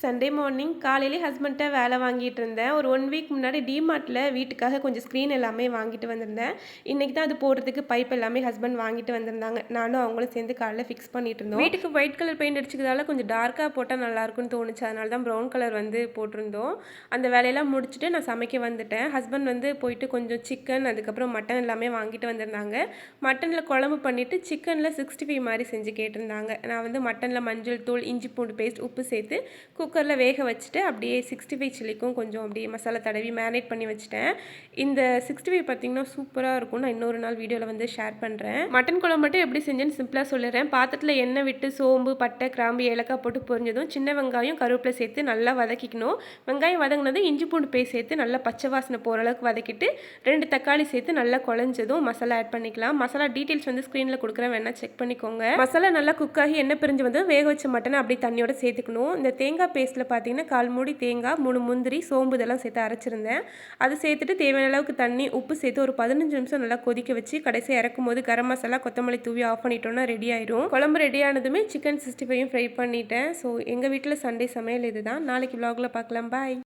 Sunday morning காலையிலே ஹஸ்பண்ட்ட வேலை வாங்கிட்டு இருந்தேன். ஒரு 1 வீக் முன்னாடி டிமார்ட்ல வீட்டுக்காக கொஞ்சம் ஸ்க்ரீன் எல்லாமே வாங்கிட்டு வந்திருந்தேன். இன்னைக்கு தான் அது போடுறதுக்கு பைப் எல்லாமே ஹஸ்பண்ட் வாங்கிட்டு வந்திருந்தாங்க. நானும் அவங்களும் சேர்ந்து காலைல ஃபிக்ஸ் பண்ணிட்டு இருந்தோம். வீட்டுக்கு ஒயிட் கலர் பெயிண்ட் அடிச்சுக்கிறதால கொஞ்சம் டார்க்காக போட்டால் நல்லாயிருக்கும்னு தோணுச்சு. அதனால தான் ப்ரௌன் கலர் வந்து போட்டிருந்தோம். அந்த வேலையெல்லாம் முடிச்சுட்டு நான் சமைக்க வந்துட்டேன். ஹஸ்பண்ட் வந்து போயிட்டு கொஞ்சம் சிக்கன், அதுக்கப்புறம் மட்டன் எல்லாமே வாங்கிட்டு வந்திருந்தாங்க. மட்டனில் குழம்பு பண்ணிவிட்டு சிக்கனில் 65 மாதிரி செஞ்சு கேட்டிருந்தாங்க. நான் வந்து மட்டனில் மஞ்சள் தூள், இஞ்சி பூண்டு பேஸ்ட், உப்பு சேர்த்து குக்கரில் வேக வச்சுட்டு அப்படியே 65 சில்லிக்கும் கொஞ்சம் அப்படியே மசாலா தடவி மேரினேட் பண்ணி வச்சுட்டேன். இந்த 65 பார்த்திங்கன்னா சூப்பராக இருக்கும். நான் இன்னொரு நாள் வீடியோவில் வந்து ஷேர் பண்ணுறேன். மட்டன் குழம்பு மட்டும் எப்படி செஞ்சேன்னு சிம்பிளாக சொல்லிடுறேன். பாத்திரத்தில் எண்ணெய் விட்டு சோம்பு, பட்டை, கிராம்பு, ஏலக்காய் போட்டு பொரிஞ்சதும் சின்ன வெங்காயம், கருவேப்பிலை சேர்த்து நல்லா வதக்கிக்கணும். வெங்காயம் வதங்கினதும் இஞ்சி பூண்டு பேஸ்ட் சேர்த்து நல்லா பச்சை வாசனை போகிற அளவுக்கு வதக்கிட்டு 2 தக்காளி சேர்த்து நல்லா குழஞ்சதும் மசாலா ஆட் பண்ணிக்கலாம். மசாலா டீட்டெயில்ஸ் வந்து ஸ்க்ரீனில் கொடுக்குறேன், வேணால் செக் பண்ணிக்கோங்க. மசாலா நல்லா குக் ஆகி எண்ணெய் பிரிஞ்சு வந்து வேக வச்ச மட்டனை அப்படியே தண்ணியோட சேர்த்துக்கணும். இந்த தேங்காய் பேஸ்ட்டில் பார்த்தீங்கன்னா 1/4 மூடி தேங்காய், 3 முந்திரி, சோம்பு இதெல்லாம் சேர்த்து அரைச்சிருந்தேன். அதை சேர்த்துட்டு தேவையான அளவுக்கு தண்ணி, உப்பு சேர்த்து ஒரு 15 நிமிஷம் நல்லா கொதிக்க வச்சு கடைசியாக இறக்கும் போது கரம் மசாலா, கொத்தமல்லி தூவி ஆஃப் பண்ணிட்டோம்னா ரெடி ஆயிடும். குழம்பு ரெடி ஆனதுமே சிக்கன் 65 ஃப்ரை பண்ணிட்டேன். ஸோ எங்கள் வீட்டில் சண்டே சமையல் இதுதான். நாளைக்கு vlogல பார்க்கலாம். பாய்.